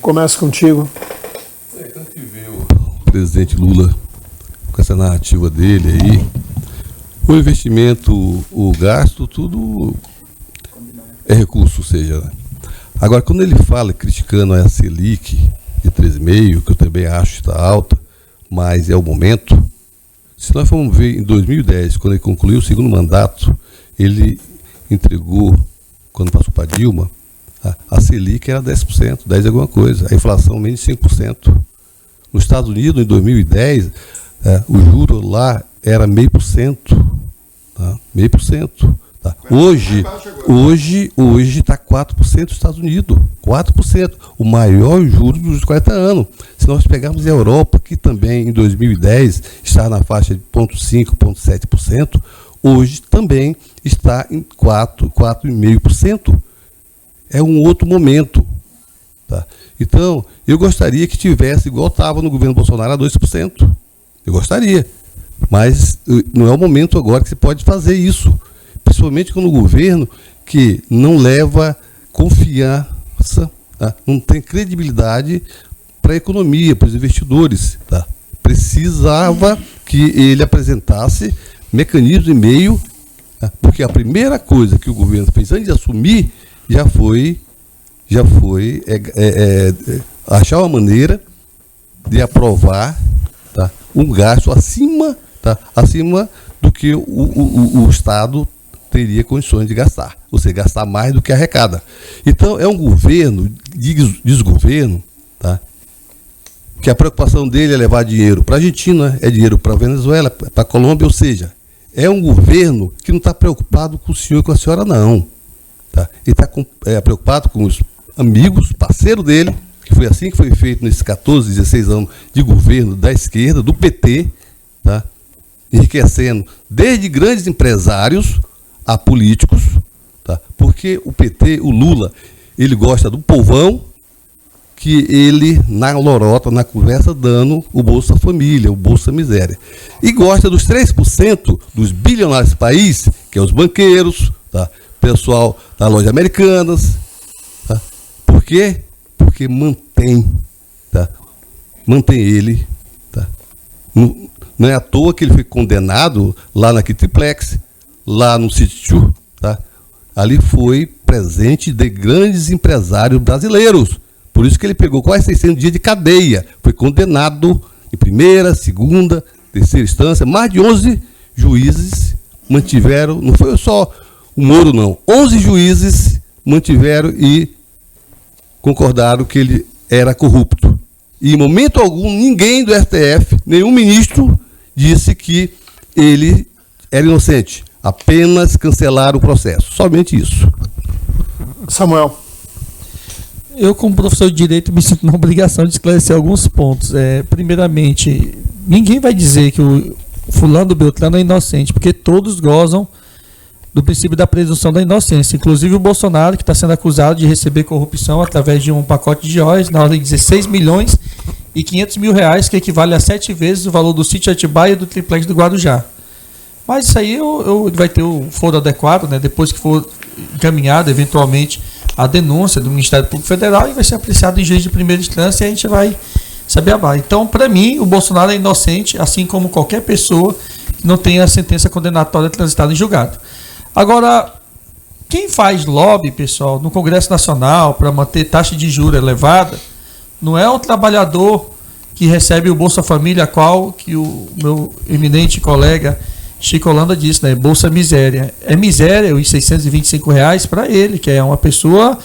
Começa contigo. Quando a gente vê o presidente Lula com essa narrativa dele aí, o investimento, o gasto, tudo é recurso, ou seja, né? Agora, quando ele fala criticando a Selic de 3,5%, que eu também acho que está alta, mas é o momento, se nós formos ver em 2010, quando ele concluiu o segundo mandato, ele entregou, quando passou para Dilma, a Selic era 10%, 10 alguma coisa, a inflação menos de 5%. Nos Estados Unidos, em 2010, o juro lá era 0,5%. Tá? 0,5%. Tá? Hoje está 4% nos Estados Unidos. 4%. O maior juro dos 40 anos. Se nós pegarmos a Europa, que também em 2010 estava na faixa de 0,5%, 0,7%, hoje também está em 4,5%. É um outro momento. Tá? Então, eu gostaria que tivesse, igual estava no governo Bolsonaro, a 2%. Eu gostaria. Mas não é o momento agora que você pode fazer isso. Principalmente quando o governo que não leva confiança, tá? Não tem credibilidade para a economia, para os investidores. Tá? Precisava que ele apresentasse mecanismos e meio, tá? Porque a primeira coisa que o governo fez antes de assumir já foi achar uma maneira de aprovar, tá, um gasto acima do que o Estado teria condições de gastar, ou seja, gastar mais do que arrecada. Então, é um governo de desgoverno, tá, que a preocupação dele é levar dinheiro para a Argentina, é dinheiro para a Venezuela, para a Colômbia, ou seja, é um governo que não está preocupado com o senhor e com a senhora, não. Tá? Ele está preocupado com os amigos, parceiro dele, que foi assim que foi feito nesses 14, 16 anos de governo da esquerda, do PT, tá? Enriquecendo desde grandes empresários a políticos, tá? Porque o PT, o Lula, ele gosta do povão, que ele, na lorota, na conversa, dando o Bolsa Família, o Bolsa Miséria. E gosta dos 3% dos bilionários do país, que é os banqueiros, tá? Pessoal da loja Americanas. Tá? Por quê? Porque mantém, tá? Mantém ele. Tá? Não é à toa que ele foi condenado lá na Triplex, lá no sítio. Tá? Ali foi presente de grandes empresários brasileiros. Por isso que ele pegou quase 600 dias de cadeia. Foi condenado em primeira, segunda, terceira instância. Mais de 11 juízes mantiveram, não foi só o Moro, não. 11 juízes mantiveram e concordaram que ele era corrupto. E em momento algum, ninguém do STF, nenhum ministro, disse que ele era inocente. Apenas cancelaram o processo. Somente isso. Samuel. Eu, como professor de Direito, me sinto na obrigação de esclarecer alguns pontos. Primeiramente, ninguém vai dizer que o fulano do Beltrano é inocente, porque todos gozam do princípio da presunção da inocência. Inclusive o Bolsonaro, que está sendo acusado de receber corrupção através de um pacote de joias na ordem de 16 milhões e 500 mil reais, que equivale a 7 vezes o valor do sítio Atibaia e do triplex do Guarujá. Mas isso aí vai ter o foro adequado, né, depois que for encaminhado, eventualmente, a denúncia do Ministério Público Federal, e vai ser apreciado em juiz de primeira instância, e a gente vai saber a base. Então, para mim, o Bolsonaro é inocente, assim como qualquer pessoa que não tenha a sentença condenatória transitada em julgado. Agora, quem faz lobby, pessoal, no Congresso Nacional para manter taxa de juros elevada, não é o trabalhador que recebe o Bolsa Família, qual que o meu eminente colega Chico Holanda disse, né? Bolsa Miséria. É miséria os R$625 para ele, que é uma pessoa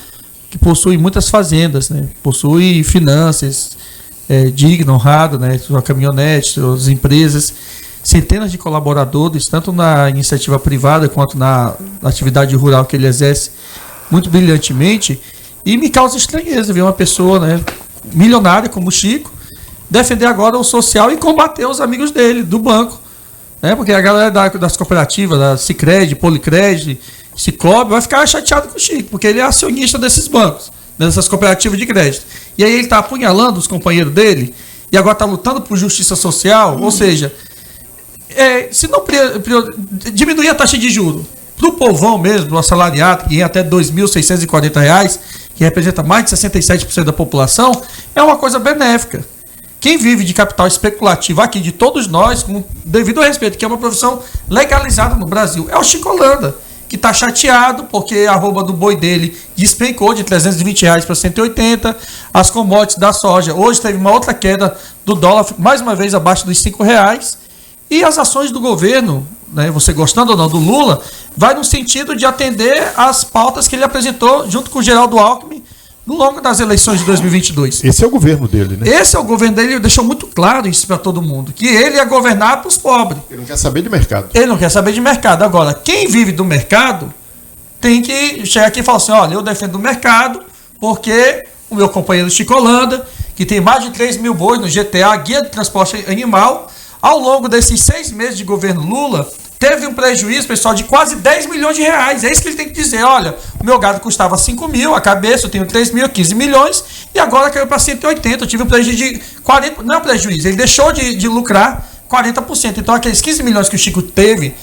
que possui muitas fazendas, né? Possui finanças, digna, honrada, né? Sua caminhonete, suas empresas, centenas de colaboradores, tanto na iniciativa privada quanto na atividade rural que ele exerce muito brilhantemente. E me causa estranheza ver uma pessoa, né, milionária como o Chico defender agora o social e combater os amigos dele, do banco. Porque a galera das cooperativas, da Sicredi, Policred, Cicobi, vai ficar chateado com o Chico, porque ele é acionista desses bancos, dessas cooperativas de crédito. E aí ele está apunhalando os companheiros dele, e agora está lutando por justiça social, ou seja, se não diminuir a taxa de juros para o povão mesmo, o assalariado, que ganha até R$2.640, que representa mais de 67% da população, é uma coisa benéfica. Quem vive de capital especulativo aqui, de todos nós, com devido respeito, que é uma profissão legalizada no Brasil, é o Chico Holanda, que está chateado porque a arroba do boi dele despencou de R$320 para 180, as commodities da soja. Hoje teve uma outra queda do dólar, mais uma vez abaixo dos R$5, e as ações do governo, né, você gostando ou não do Lula, vai no sentido de atender às pautas que ele apresentou junto com o Geraldo Alckmin no longo das eleições de 2022. Esse é o governo dele, né? Esse é o governo dele, ele deixou muito claro isso para todo mundo, que ele ia governar para os pobres. Ele não quer saber de mercado. Ele não quer saber de mercado. Agora, quem vive do mercado tem que chegar aqui e falar assim, olha, eu defendo o mercado porque o meu companheiro Chico Holanda, que tem mais de 3 mil bois no GTA, Guia de Transporte Animal, ao longo desses 6 meses de governo Lula, teve um prejuízo, pessoal, de quase 10 milhões de reais. É isso que ele tem que dizer. Olha, o meu gado custava 5 mil, a cabeça eu tenho 3 mil, 15 milhões, e agora caiu para 180. Eu tive um prejuízo de 40%. Não é um prejuízo, ele deixou de lucrar 40%. Então, aqueles 15 milhões que o Chico teve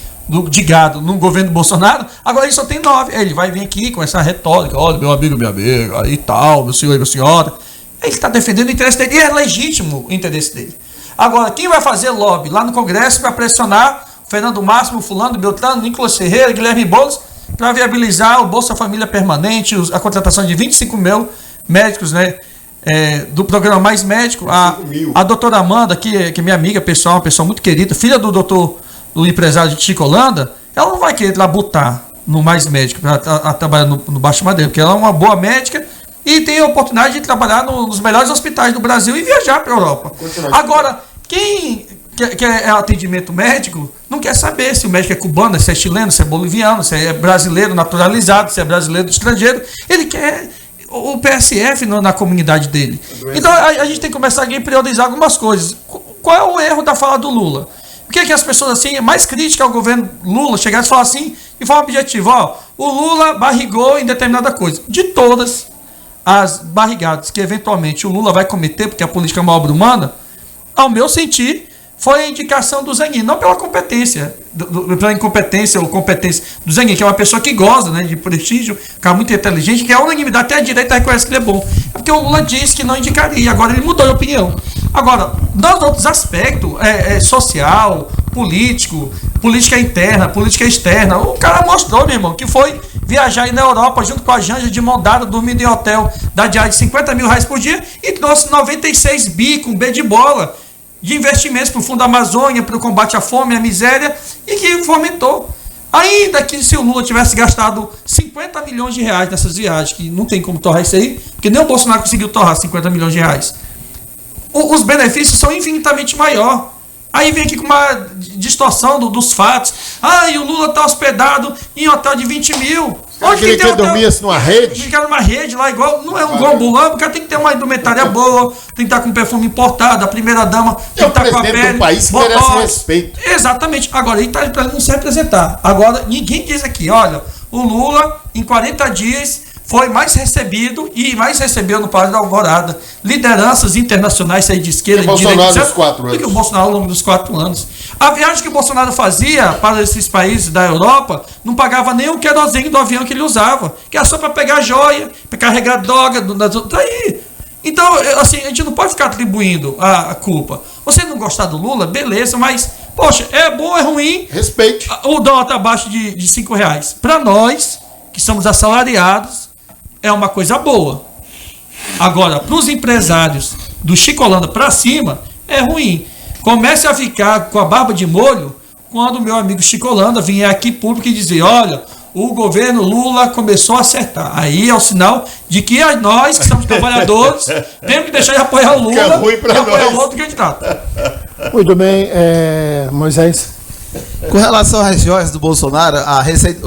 de gado no governo Bolsonaro, agora ele só tem 9. Ele vai vir aqui com essa retórica, olha, meu amigo, minha amiga, e tal, meu senhor e minha senhora. Ele está defendendo o interesse dele, e é legítimo o interesse dele. Agora, quem vai fazer lobby lá no Congresso para pressionar Fernando Máximo, Fulano, Beltrano, Nicolas Ferreira, Guilherme Boulos, para viabilizar o Bolsa Família Permanente, a contratação de 25 mil médicos, né, do programa Mais Médico, a doutora Amanda, que é minha amiga pessoal, uma pessoa muito querida, filha do empresário de Chico Holanda, ela não vai querer labutar no Mais Médico para trabalhar no Baixo Madeira, porque ela é uma boa médica e tem a oportunidade de trabalhar nos melhores hospitais do Brasil e viajar para a Europa. Agora, quem quer atendimento médico não quer saber se o médico é cubano, se é chileno, se é boliviano, se é brasileiro naturalizado, se é brasileiro estrangeiro. Ele quer o PSF na comunidade dele. Então a gente tem que começar a priorizar algumas coisas. Qual é o erro da fala do Lula? Por que as pessoas assim, mais críticas ao governo Lula, chegaram e falar assim, de forma objetiva, ó, o Lula barrigou em determinada coisa. De todas as barrigadas que eventualmente o Lula vai cometer, porque a política é uma obra humana, ao meu sentir, foi a indicação do Zanin, não pela competência, pela incompetência ou competência do Zanin, que é uma pessoa que goza, né, de prestígio, cara muito inteligente, que a unanimidade, até a direita reconhece que ele é bom. É porque o Lula disse que não indicaria, agora ele mudou de opinião. Agora, nos outros aspectos, social, político, política interna, política externa, o cara mostrou, meu irmão, que foi viajar aí na Europa junto com a Janja de mão dada, dormindo em hotel da diária de 50 mil reais por dia e trouxe 96 bi com B de bola de investimentos para o Fundo Amazônia, para o combate à fome e à miséria, e que fomentou. Ainda que se o Lula tivesse gastado 50 milhões de reais nessas viagens, que não tem como torrar isso aí, porque nem o Bolsonaro conseguiu torrar 50 milhões de reais, os benefícios são infinitamente maiores. Aí vem aqui com uma distorção dos fatos. E o Lula está hospedado em hotel de 20 mil. Onde ele quer dormir assim numa rede? Ficar numa rede lá, igual, não é um igual ambulante, o cara tem que ter uma indumentária boa, tem que estar com perfume importado, a primeira dama tem que estar com a pele. Um país que merece respeito. Exatamente. Agora, ele está para não se representar. Agora, ninguém diz aqui, olha, o Lula, em 40 dias, foi mais recebido e mais recebeu no Palácio da Alvorada lideranças internacionais aí de esquerda, de direita, do que o Bolsonaro ao longo dos 4 anos. A viagem que o Bolsonaro fazia para esses países da Europa não pagava nem o querosene do avião que ele usava, que era só para pegar joia, para carregar droga, tá aí. Então, assim, a gente não pode ficar atribuindo a culpa. Você não gostar do Lula, beleza, mas, poxa, é bom ou é ruim? Respeite. O dólar está abaixo de 5 reais. Para nós, que somos assalariados, é uma coisa boa. Agora, para os empresários do Chico Holanda para cima, é ruim. Comece a ficar com a barba de molho quando o meu amigo Chico Holanda vier aqui público e dizer, olha, o governo Lula começou a acertar. Aí é o sinal de que nós, que somos trabalhadores, temos que deixar de apoiar o Lula e apoiar o outro candidato. Muito bem, Moisés. Com relação às joias do Bolsonaro,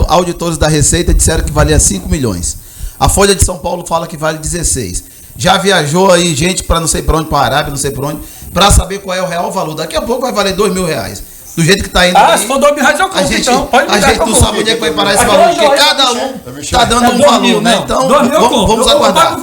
auditores da Receita disseram que valia 5 milhões. A Folha de São Paulo fala que vale 16. Já viajou aí gente para não sei para onde, para a Arábia, não sei para onde, para saber qual é o real valor. Daqui a pouco vai valer 2 mil reais. Do jeito que está indo. Se for 2 mil reais eu compro, então. A gente não sabe onde é que vai parar esse valor, porque cada um está dando um valor, né? Então, vamos aguardar.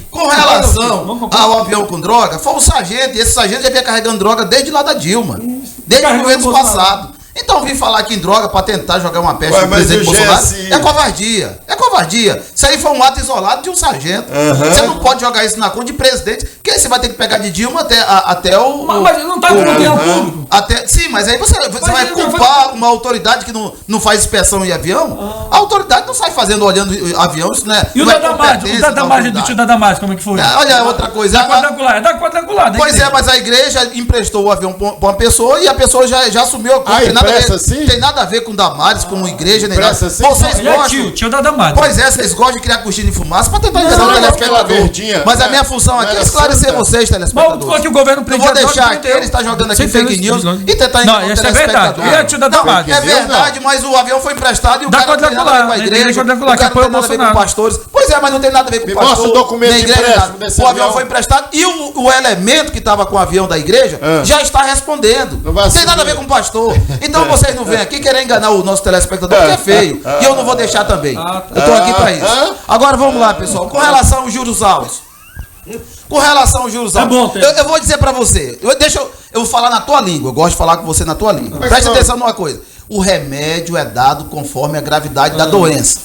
Com relação ao avião com droga, foi um sargento, e esse sargento já vinha carregando droga desde lá da Dilma, desde o governo passado. Então vir falar aqui em droga para tentar jogar uma peste Ué, no mas presidente o Bolsonaro GSI é covardia. É covardia. Isso aí foi um ato isolado de um sargento. Você não pode jogar isso na conta de presidente, porque aí você vai ter que pegar de Dilma até o... Mas ele não está com opinião pública. Sim, mas aí você vai ele não culpar uma autoridade que não faz inspeção em avião? A autoridade não sai olhando avião, isso né? E o Dadamage, do tio Dadamage, como é que foi? Olha, outra coisa. É da quadrangular. Pois é, mas a igreja emprestou o avião para uma pessoa e a pessoa já assumiu a culpa. Tem nada a ver com Damares, com igreja, nem nada. Assim? Vocês Ele é gostam. tio Dadamage. Pois é, vocês gostam de criar cortina de fumaça para tentar enganar o telespectador. verdinha, Mas a minha função aqui é esclarecer vocês, Mas telespectadores. que o governo Não vou deixar aqui ele está jogando aqui fake news e tentar enganar o isso é verdade. telespectador. Ele é tio Dadamage. É verdade, mas o avião foi emprestado e o Da cara não tem nada a ver com a igreja. O cara não tem nada a ver com pastores. Pois é, mas não tem nada a ver com o pastor. Mostra o documento nem de igreja, empréstimo nada. desse O avião avião. foi emprestado e o elemento que estava com o avião da igreja já está respondendo. Não vai Não tem nada a assumir. ver com o pastor. Então vocês não vêm aqui querer enganar o nosso telespectador, porque é feio. E eu não vou deixar também. Eu estou aqui para isso. Agora vamos lá, pessoal. Com relação aos juros altos. Com relação aos juros altos. bom, Té. Eu vou dizer para você. Eu vou falar na tua língua. Eu gosto de falar com você na tua língua. Preste atenção numa coisa. O remédio é dado conforme a gravidade da doença.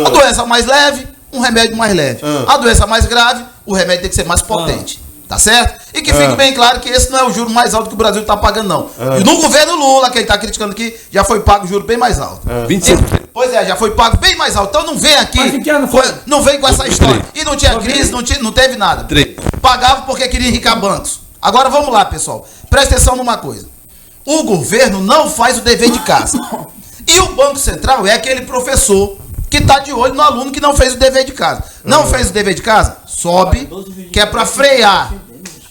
A doença mais leve, um remédio mais leve. A doença mais grave, o remédio tem que ser mais potente. Tá certo? E que fique bem claro que esse não é o juro mais alto que o Brasil está pagando, não. E no governo Lula, quem está criticando aqui, já foi pago o juro bem mais alto. 25%. Pois é, já foi pago bem mais alto. Então não vem aqui. Mas em que ano foi? Não vem com essa história. E não tinha crise, não teve nada. Pagava porque queria enricar bancos. Agora vamos lá, pessoal. Presta atenção numa coisa. O governo não faz o dever de casa. E o Banco Central é aquele professor que está de olho no aluno que não fez o dever de casa. Não fez o dever de casa? Sobe, que é para frear.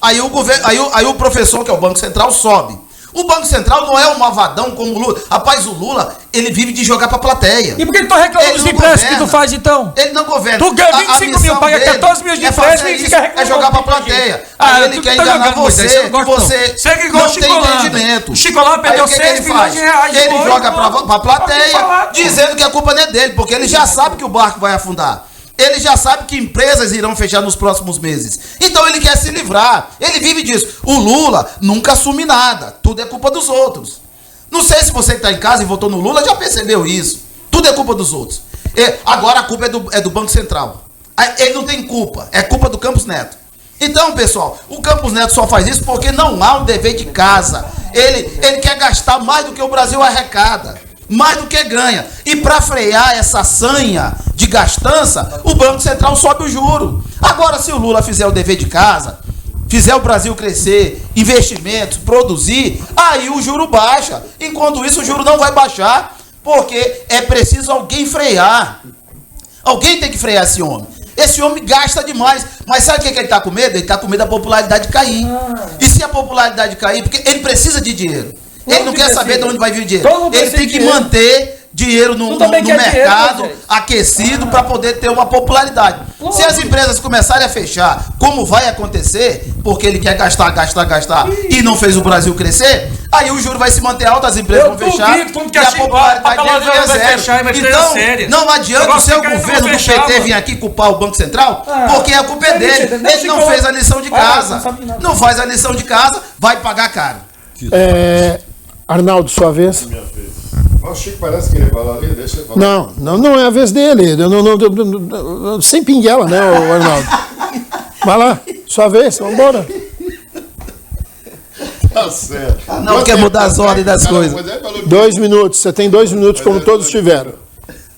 Aí o professor, que é o Banco Central, sobe. O Banco Central não é um malvadão como o Lula. Rapaz, o Lula, ele vive de jogar pra plateia. E por que tu tá reclamando Ele dos não empréstimos que governa. tu faz, então? Ele não governa. Tu ganha A 25 mil, missão paga dele 14 mil de é fazer empréstimo e isso, fica reclamando. é jogar pra plateia. Ah, Aí ele tu quer tá enganar jogando, Moisés, você, eu não gosto, você Segue igual não tem Chicolanda. entendimento. Chicolanda perdeu Aí o que 6 ele milhões faz? de reais. Ele foi, joga pô. pra plateia, falar, dizendo que a culpa não é dele, porque ele já sabe que o barco vai afundar. Ele já sabe que empresas irão fechar nos próximos meses. Então ele quer se livrar. Ele vive disso. O Lula nunca assume nada. Tudo é culpa dos outros. Não sei se você que está em casa e votou no Lula já percebeu isso. Tudo é culpa dos outros. Agora a culpa é do Banco Central. Ele não tem culpa. É culpa do Campos Neto. Então, pessoal, o Campos Neto só faz isso porque não há um dever de casa. Ele quer gastar mais do que o Brasil arrecada. Mais do que ganha. E para frear essa sanha de gastança, o Banco Central sobe o juro. Agora, se o Lula fizer o dever de casa, fizer o Brasil crescer, investimentos, produzir, aí o juro baixa. Enquanto isso, o juro não vai baixar, porque é preciso alguém frear. Alguém tem que frear esse homem. Esse homem gasta demais. Mas sabe o que ele está com medo? Ele está com medo da popularidade cair. E se a popularidade cair? Porque ele precisa de dinheiro. Ele não quer saber de onde vai vir o dinheiro. Ele tem que manter dinheiro no mercado aquecido para poder ter uma popularidade. Se as empresas começarem a fechar, como vai acontecer, porque ele quer gastar e não fez o Brasil crescer, aí o juro vai se manter alto, as empresas vão fechar e a popularidade dele é zero. Então, não adianta o seu governo do PT vir aqui culpar o Banco Central, porque a culpa é dele. Ele não fez a lição de casa. Não faz a lição de casa, vai pagar caro. Arnaldo, sua vez. Minha vez. O Chico parece que ele fala ali, deixa ele falar. Não é a vez dele. Sem pinguela, né, o Arnaldo? Vai lá, sua vez, vamos embora. Tá certo. Não quer mudar as ordens das coisas. 2 minutos, você tem 2 minutos, como todos tiveram.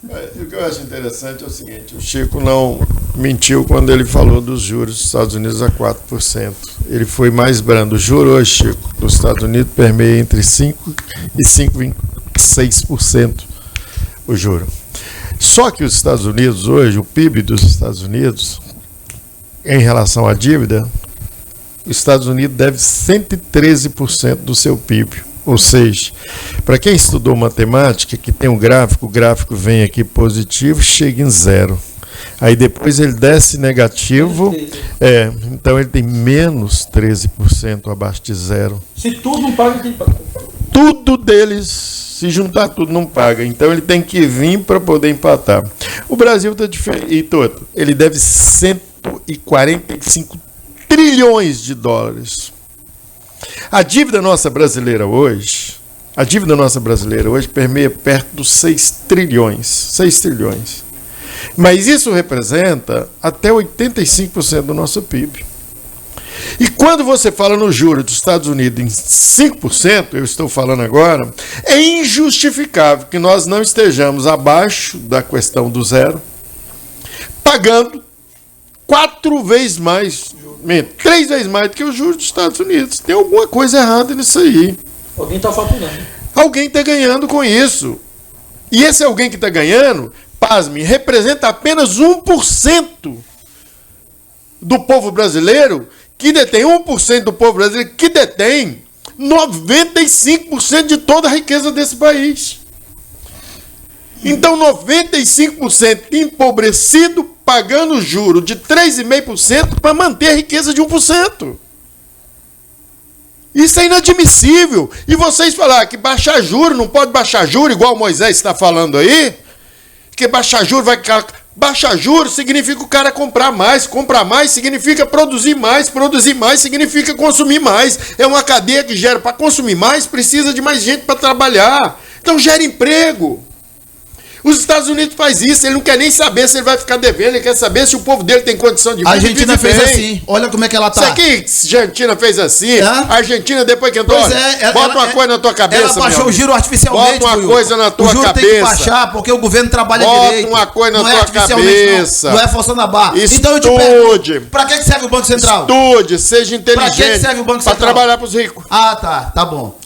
O que eu acho interessante é o seguinte: o Chico não mentiu quando ele falou dos juros dos Estados Unidos a 4%. Ele foi mais brando. O juro hoje, Chico, dos Estados Unidos permeia entre 5% e 5,6% o juro. Só que os Estados Unidos hoje, o PIB dos Estados Unidos, em relação à dívida, os Estados Unidos deve 113% do seu PIB. Ou seja, para quem estudou matemática, que tem um gráfico, o gráfico vem aqui positivo, chega em zero. Aí depois ele desce negativo, então ele tem menos 13% abaixo de zero. Se tudo não paga, quem paga? Tudo deles, se juntar tudo, não paga. Então ele tem que vir para poder empatar. O Brasil está diferente. E todo, ele deve 145 trilhões de dólares. A dívida nossa brasileira hoje A dívida nossa brasileira hoje permeia perto dos 6 trilhões. 6 trilhões. Mas isso representa até 85% do nosso PIB. E quando você fala no juro dos Estados Unidos em 5%, eu estou falando agora, é injustificável que nós não estejamos abaixo da questão do zero, pagando 4 vezes mais, 3 vezes mais do que o juro dos Estados Unidos. Tem alguma coisa errada nisso aí. Alguém está faturando. Alguém está ganhando com isso. E esse alguém que está ganhando, pasme, representa apenas 1% do povo brasileiro, que detém 1% do povo brasileiro, que detém 95% de toda a riqueza desse país. Então, 95% empobrecido, pagando juro de 3,5% para manter a riqueza de 1%. Isso é inadmissível. E vocês falaram que baixar juro, não pode baixar juro, igual o Moisés está falando aí, que baixar juro vai... Baixar juros significa o cara comprar mais significa produzir mais significa consumir mais. É uma cadeia que gera, para consumir mais, precisa de mais gente para trabalhar. Então gera emprego. Os Estados Unidos faz isso, ele não quer nem saber se ele vai ficar devendo, ele quer saber se o povo dele tem condição de A Argentina fez bem. assim, olha como é que ela tá. Isso aqui, a Argentina fez assim, a Argentina depois que entrou, Pois olha, é, bota uma coisa na tua cabeça, ela baixou meu o giro artificialmente. Bota uma Buiu. coisa na tua O juro tem que cabeça. baixar porque o governo trabalha Bota direito. uma coisa na Não é tua artificialmente, cabeça. Não é forçando a barra. Estude. Então eu te pergunto, pra que serve o Banco Central? Estude, seja inteligente. Pra que serve o Banco Pra Central? trabalhar pros ricos. Ah, tá bom.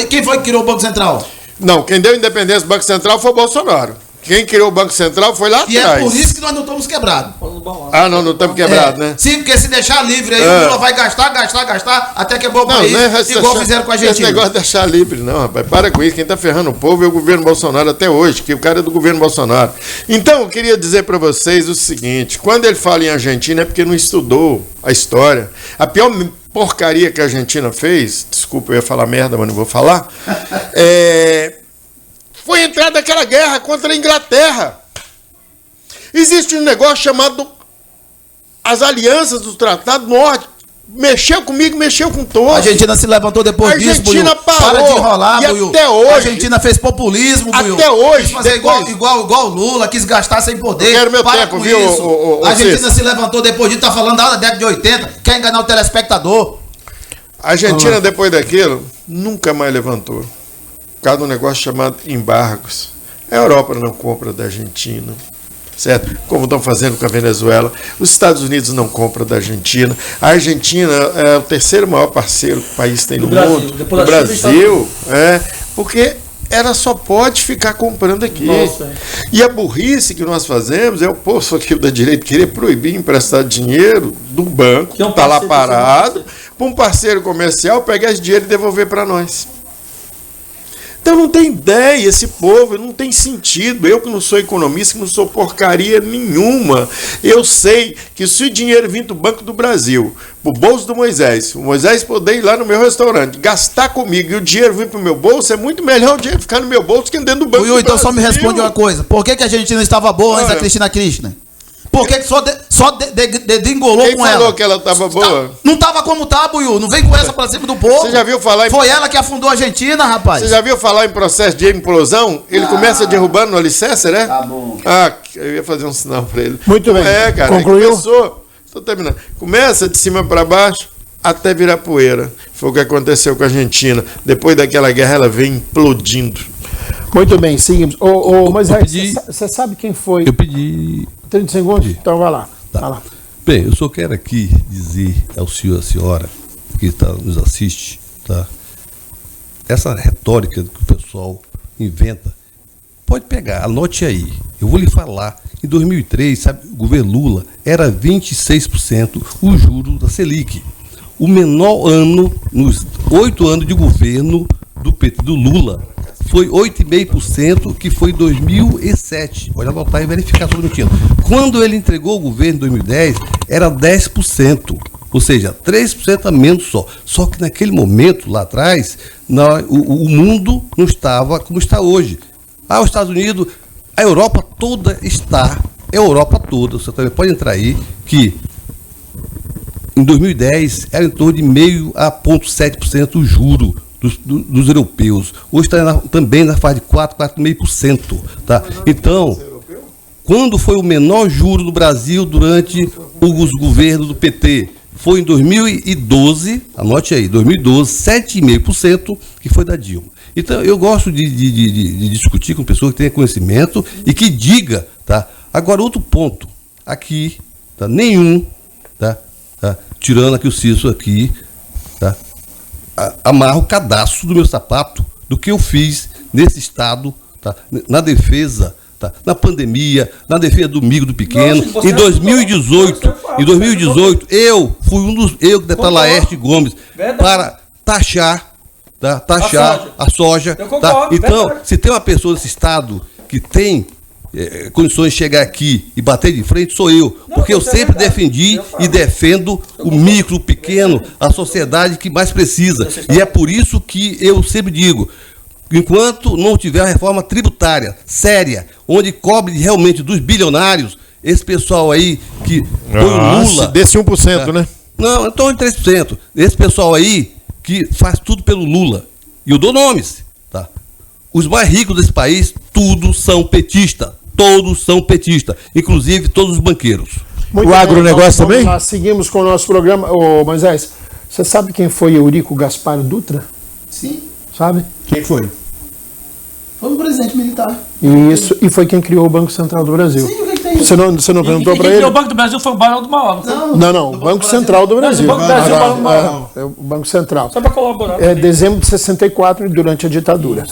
Quem foi que criou o Banco Central? Não, quem deu independência do Banco Central foi o Bolsonaro. Quem criou o Banco Central foi lá E atrás. é por isso que nós não estamos quebrados. Ah, não estamos quebrados, né? Sim, porque se deixar livre aí, o Lula vai gastar, até quebrar o país, igual fizeram com a Esse Argentina. negócio de deixar livre, não, rapaz. Para com isso. Quem está ferrando o povo é o governo Bolsonaro até hoje, que o cara é do governo Bolsonaro. Então, eu queria dizer para vocês o seguinte: quando ele fala em Argentina é porque não estudou a história. A pior porcaria que a Argentina fez, desculpa, eu ia falar merda, mas não vou falar, foi entrar naquela guerra contra a Inglaterra. Existe um negócio chamado as alianças do Tratado Norte. Mexeu comigo, mexeu com todos. A Argentina se levantou depois A disso, Argentina Buiu. parou. Para de enrolar, E Buiu. até hoje- A Argentina fez populismo, Buiu. Até hoje, Quis fazer depois- igual o Lula, quis gastar sem poder. Eu quero meu Para tempo, com viu, isso. ô, A Argentina Cícero? se levantou depois disso, tá falando da década de 80, quer enganar o telespectador. A Argentina, depois daquilo, nunca mais levantou. Por causa de um negócio chamado embargos. A Europa não compra da Argentina, certo? Como estão fazendo com a Venezuela. Os Estados Unidos não compram da Argentina. A Argentina é o terceiro maior parceiro que o país tem no Brasil. mundo. Depois Do da China e Estados Brasil, porque ela só pode ficar comprando aqui. Nossa. E a burrice que nós fazemos é o povo aqui da direita querer proibir emprestar dinheiro do banco, Que é um que está lá parceiro, parado, para um parceiro comercial pegar esse dinheiro e devolver para nós. Então não tem ideia esse povo, não tem sentido. Eu que não sou economista, que não sou porcaria nenhuma. Eu sei que se o dinheiro vir do Banco do Brasil, pro bolso do Moisés, o Moisés poder ir lá no meu restaurante, gastar comigo e o dinheiro vir pro meu bolso, é muito melhor o dinheiro ficar no meu bolso que dentro do Banco Buiu, do então Brasil. só me responde uma coisa. Por que a Argentina estava boa antes da Olha. Cristina Kirchner? Por que só dedingolou Quem com falou ela? que ela estava boa? Não tava como tá, Buiu. Não vem com essa pra cima do povo. Você já viu falar em... Foi ela que afundou a Argentina, rapaz. Você já viu falar em processo de implosão? Ele começa derrubando no alicerce, né? Tá bom. Ah, eu ia fazer um sinal para ele. Muito bem. É, cara. Concluiu? Começou. Estou terminando. Começa de cima para baixo até virar poeira. Foi o que aconteceu com a Argentina. Depois daquela guerra, ela veio implodindo. Muito bem, seguimos. Ô, Moisés, pedi- você sabe quem foi? Eu pedi. 30 segundos? Então vai lá. Tá. Vai lá. Bem, eu só quero aqui dizer ao senhor e à senhora que nos assiste, tá? Essa retórica que o pessoal inventa, pode pegar, anote aí. Eu vou lhe falar. Em 2003, sabe, o governo Lula era 26% o juro da Selic. O menor ano, nos 8 anos de governo do PT, do Lula, foi 8,5%, que foi em 2007. Pode anotar e verificar sobre o tino. Quando ele entregou o governo em 2010, era 10%. Ou seja, 3% a menos só. Só que naquele momento, lá atrás, o mundo não estava como está hoje. Os Estados Unidos, a Europa toda está, você também pode entrar aí, que em 2010 era em torno de 0,5% a 0,7% o juro dos europeus. Hoje está também na fase de 4,5%. Tá? Então, quando foi o menor juro do Brasil durante os governos do PT? Foi em 2012, anote aí, 2012, 7,5%, que foi da Dilma. Então, eu gosto de discutir com pessoas que tenham conhecimento e que diga, tá? Agora, outro ponto, aqui, tá? Nenhum, tá? Tirando aqui o Cícero aqui, tá? Amarra o cadastro do meu sapato do que eu fiz nesse estado, tá? Na defesa, tá? Na pandemia, na defesa do amigo do pequeno. Não, você Em 2018, não, em 2018, eu fui um dos, eu, deputado Laerte Gomes, Verdade. para taxar, tá? Taxar a soja. Eu Tá? concordo, Então, verdade. se tem uma pessoa nesse estado que tem condições de chegar aqui e bater de frente, sou eu. Não, Porque eu isso é sempre verdade. defendi Eu falo. e defendo o micro, o pequeno, a sociedade que mais precisa. E é por isso que eu sempre digo, enquanto não tiver uma reforma tributária séria, onde cobre realmente dos bilionários, esse pessoal aí que põe o Lula... Desse 1%, né? Não, em torno de 3%. Esse pessoal aí que faz tudo pelo Lula. E eu dou nomes, tá? Os mais ricos desse país, todos são petistas. Todos são petistas. Inclusive todos os banqueiros. Muito O bem, agronegócio vamos também? lá, seguimos com o nosso programa. Ô, Moisés, você sabe quem foi Eurico Gaspar Dutra? Sim, Sabe? Quem foi? foi um presidente militar. Isso, e foi quem criou o Banco Central do Brasil. Sim, o que tem? Você não perguntou para Quem ele? criou o Banco do Brasil foi o Barão do Mauá, não foi? Não, o Banco Central do Brasil. Banco do Brasil, Barão do Mauá. É o Banco Central. Só para colaborar. É dezembro de 64, durante a ditadura.